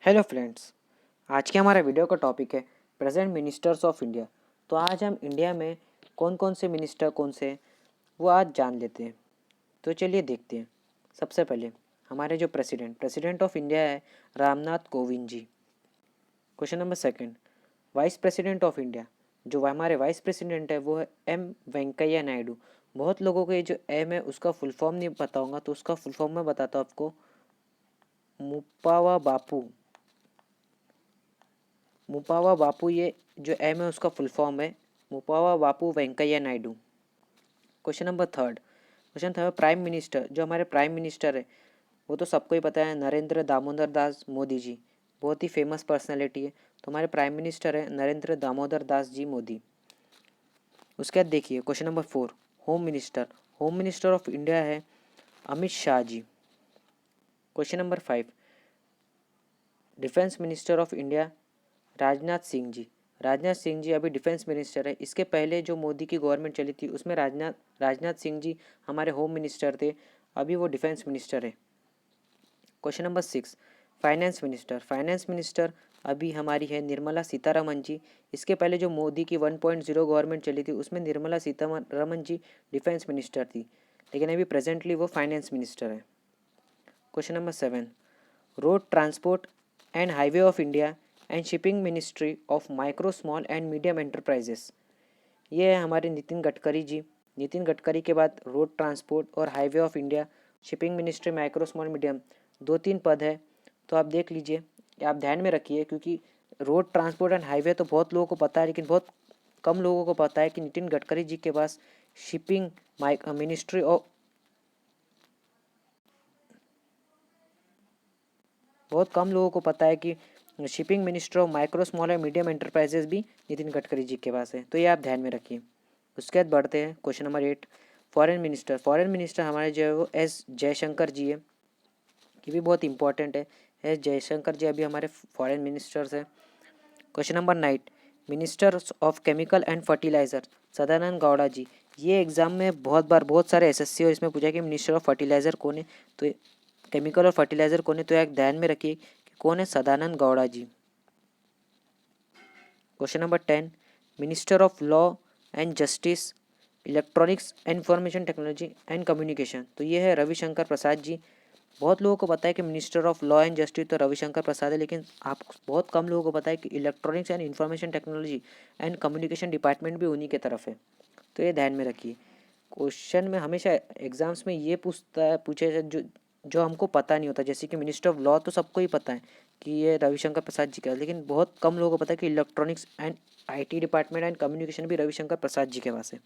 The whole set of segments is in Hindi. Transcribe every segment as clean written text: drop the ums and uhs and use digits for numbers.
हेलो फ्रेंड्स, आज के हमारा वीडियो का टॉपिक है प्रेजेंट मिनिस्टर्स ऑफ इंडिया। तो आज हम इंडिया में कौन कौन से मिनिस्टर कौन से हैं वो आज जान लेते हैं। तो चलिए देखते हैं। सबसे पहले हमारे जो प्रेसिडेंट ऑफ इंडिया है Ramnath Kovind ji. Question number second, vice president of India, जो हमारे वाइस प्रेसिडेंट है वो है एम वेंकैया नायडू। बहुत लोगों को ये जो एम है उसका फुल फॉर्म नहीं पता होगा, तो उसका फुल फॉर्म मैं बताता हूँ आपको। मुपावा बापू। मुपावा बापू, ये जो एम है उसका फुल फॉर्म है Muppavarapu Venkaiah Naidu. Question number third, question third, prime minister, जो हमारे प्राइम मिनिस्टर है वो तो सबको ही पता है, नरेंद्र दामोदर दास मोदी जी। बहुत ही फेमस पर्सनैलिटी है, तो हमारे प्राइम मिनिस्टर है नरेंद्र दामोदर दास जी मोदी। उसके बाद देखिए question number four, home minister of India है Amit Shah ji. Question number five, defence minister of India Rajnath Singh ji. Rajnath Singh ji अभी डिफेंस मिनिस्टर है। इसके पहले जो मोदी की गवर्नमेंट चली थी उसमें राजनाथ सिंह जी हमारे होम मिनिस्टर थे, अभी वो डिफेंस मिनिस्टर है। Question number six, finance minister अभी हमारी है निर्मला सीतारमन जी। इसके पहले जो मोदी की 1.0 गवर्नमेंट चली थी उसमें निर्मला सीतारमन जी डिफेंस मिनिस्टर थी, लेकिन अभी प्रेजेंटली वो फाइनेंस मिनिस्टर है। Question number seven, road transport and highway of India and shipping ministry of micro small and medium enterprises, ये है हमारे नितिन गडकरी जी। नितिन गडकरी के बाद रोड ट्रांसपोर्ट और highway of India, shipping ministry, micro small medium, दो तीन पद है। तो आप देख लीजिए, आप ध्यान में रखिए, क्योंकि रोड ट्रांसपोर्ट एंड हाईवे तो बहुत लोगों को पता है, लेकिन बहुत कम लोगों को पता है कि नितिन गडकरी जी के पास शिपिंग मिनिस्ट्री ऑफ, बहुत कम लोगों को पता है कि shipping minister of micro small and medium enterprises भी नितिन गडकरी जी के पास है। तो ये आप ध्यान में रखिए। उसके बाद बढ़ते हैं question number eight, foreign minister हमारे जो है वो एस जयशंकर जी है। ये भी बहुत इंपॉर्टेंट है। एस जयशंकर जी अभी हमारे फॉरेन मिनिस्टर्स हैं। Question number ninth, ministers of chemical and fertilizer Sadananda Gowda ji. ये एग्जाम में बहुत बार बहुत सारे एसएससी और इसमें पूछा कि मिनिस्टर ऑफ फर्टिलाइजर कौन है, तो केमिकल और फर्टिलाइजर कौन है, तो एक ध्यान में रखिए कि कौन है, Sadananda Gowda ji. Question number 10, minister of law and justice, electronics information technology and communication, तो ये है रविशंकर प्रसाद जी। बहुत लोगों को पता है कि minister of law and justice तो रविशंकर प्रसाद है, लेकिन आप बहुत कम लोगों को पता है कि electronics and information technology and communication department भी उन्हीं के तरफ है। तो ये ध्यान में रखिए। क्वेश्चन में हमेशा एग्जाम्स में ये पूछे जो जो हमको पता नहीं होता, जैसे कि मिनिस्टर ऑफ लॉ तो सबको ही पता है कि ये रविशंकर प्रसाद जी का है, लेकिन बहुत कम लोगों को पता है कि electronics and IT department and communication भी रविशंकर प्रसाद जी के पास है।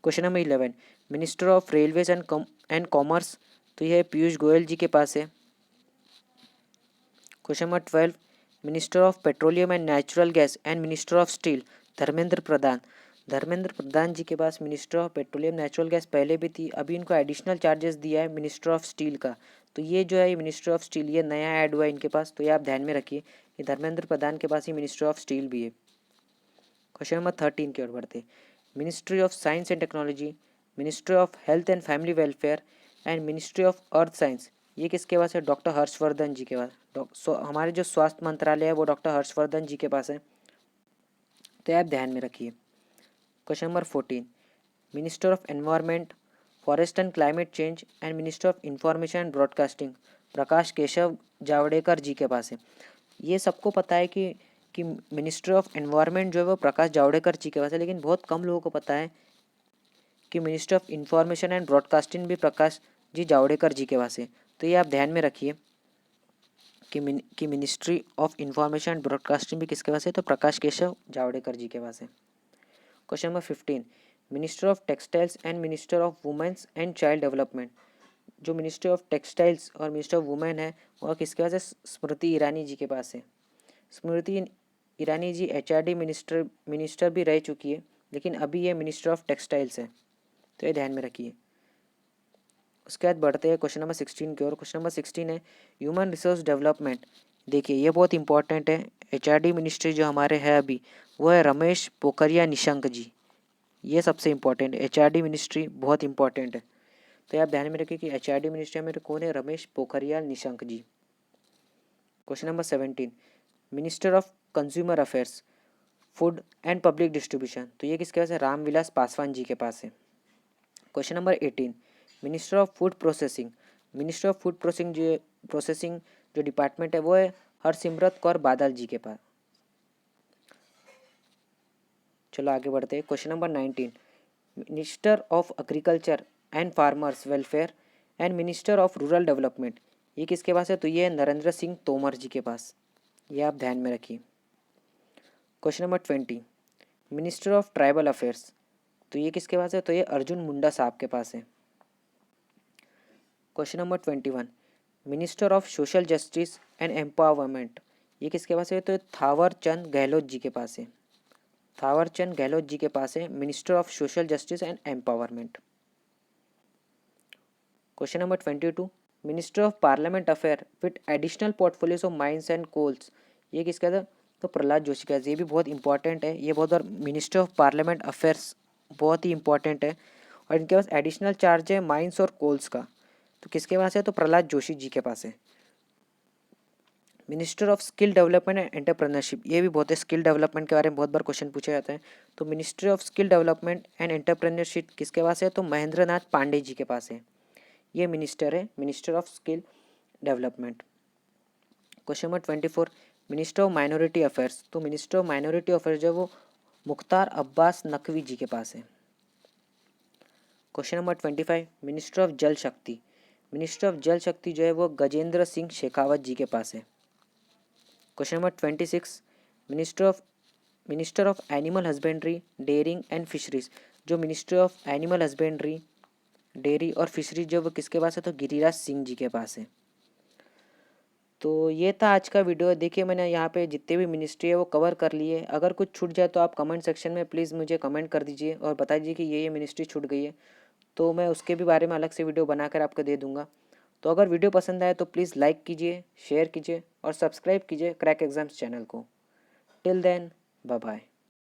Question number 11, minister of railways and commerce, तो यह पीयूष गोयल जी के पास है। Question number 12, minister of petroleum and natural gas and minister of steel Dharmendra Pradhan ji के पास minister of petroleum natural gas पहले भी थी, अभी इनको एडिशनल चार्जेस दिया है मिनिस्टर ऑफ स्टील का। तो ये जो है मिनिस्टर ऑफ स्टील ये नया ऐड हुआ है इनके पास, तो ये आप ध्यान में रखिए कि धर्मेंद्र प्रधान के पास ही मिनिस्टर ऑफ स्टील भी है। क्वेश्चन नंबर 13 की ओर बढ़ते, ministry of science and technology, ministry of health and family welfare and ministry of earth science, ये किसके पास है, डॉक्टर हर्षवर्धन जी के पास। हमारे जो स्वास्थ्य मंत्रालय है वो डॉक्टर हर्षवर्धन जी के पास है, तो आप ध्यान में रखिए। Question number 14, minister of environment, forest and climate change and minister of information and broadcasting Prakash Keshav Javadekar ji के पास है। ये सबको पता है कि मिनिस्टर ऑफ एनवायरनमेंट जो है वो प्रकाश जावड़ेकर जी के पास है, लेकिन बहुत कम लोगों को पता है कि minister of information and broadcasting भी प्रकाश जी जावड़ेकर जी के पास है। तो ये आप ध्यान में रखिए कि ministry of information and broadcasting भी किसके पास है, तो प्रकाश केशव जावड़ेकर जी के पास है। Question number 15, minister of textiles and minister of women's and child development, जो मिनिस्टर ऑफ टेक्सटाइल्स और मिनिस्टर ऑफ वुमेन है वह किसके पास है, स्मृति ईरानी जी के पास है। स्मृति ईरानी जी एचआरडी मिनिस्टर भी रह चुकी है, लेकिन अभी ये मिनिस्टर ऑफ टेक्सटाइल्स है, तो ये ध्यान में रखिए। उसके बाद बढ़ते हैं क्वेश्चन नंबर 16 की ओर। क्वेश्चन नंबर 16 है ह्यूमन रिसोर्स डेवलपमेंट। देखिए ये बहुत इंपॉर्टेंट है। एचआरडी मिनिस्ट्री जो हमारे है अभी वो है रमेश पोखरियाल निशंक जी। ये सबसे इंपॉर्टेंट है, एचआरडी मिनिस्ट्री बहुत इंपॉर्टेंट है, तो आप ध्यान में रखिए कि एचआरडी मिनिस्ट्री में कौन है, Ramesh Pokhriyal Nishank ji. Question number 17, minister of consumer affairs, food and public distribution, तो ये किसके पास है? रामविलास पासवान जी के पास है। Question number 18, minister of food processing, minister of food processing जो डिपार्टमेंट है वो है हरसिमरत कौर बादल जी के पास। चलो आगे बढ़ते हैं। Question number 19, minister of agriculture and farmers welfare and minister of rural development, ये किसके पास है? तो ये है नरेंद्र सिंह तोमर जी के पास, ये आप ध्यान में रखिए। Question number 20, minister of tribal affairs, तो ये किसके पास है? तो ये अर्जुन मुंडा साहब के पास है। Question number 21, minister of social justice and empowerment, ये किसके पास है? तो थावर चंद गहलोत जी के पास है। थावर चंद गहलोत जी के पास है minister of social justice and empowerment. Question number 22, minister of parliament affair with additional portfolios of mines and coals, ये किसका था? तो प्रहलाद जोशी का। ये भी बहुत इंपॉर्टेंट है, ये बहुत बार मिनिस्टर ऑफ पार्लियामेंट अफेयर्स बहुत ही इंपॉर्टेंट है, और इनके पास एडिशनल चार्ज है माइंस और कोल्स का, तो किसके पास है? तो प्रहलाद जोशी जी के पास है। Minister of skill development and entrepreneurship, ये भी बहुत है, स्किल डेवलपमेंट के बारे में बहुत बार क्वेश्चन पूछा जाता है। तो ministry of skill development and entrepreneurship किसके पास है? तो महेंद्र नाथ पांडे जी के पास है। ये मिनिस्टर है, minister of skill development. Question number 24, minister of minority affairs, तो मिनिस्टर ऑफ माइनॉरिटी अफेयर्स जो वो मुख्तार अब्बास नकवी जी के पास है। क्वेश्चन नंबर 25, मिनिस्टर ऑफ जल शक्ति, मिनिस्टर ऑफ जल शक्ति जो है वो गजेंद्र सिंह शेखावत जी के पास है। Question number 26, minister of animal husbandry, dairying and fisheries, जो minister of animal husbandry, dairy और फिशरीज जो वो किसके पास है? तो गिरिराज सिंह जी के पास है। तो ये था आज का वीडियो। देखिए मैंने यहाँ पे जितने भी मिनिस्ट्री है वो कवर कर लिए। अगर कुछ छूट जाए तो आप कमेंट सेक्शन में प्लीज़ मुझे कमेंट कर दीजिए और बता दीजिए कि ये मिनिस्ट्री छूट गई है, तो मैं उसके भी बारे में अलग से वीडियो बनाकर आपको दे दूँगा। तो अगर वीडियो पसंद आए तो प्लीज़ लाइक कीजिए, शेयर कीजिए और सब्सक्राइब कीजिए क्रैक एग्जाम्स चैनल को। Till then, bye bye.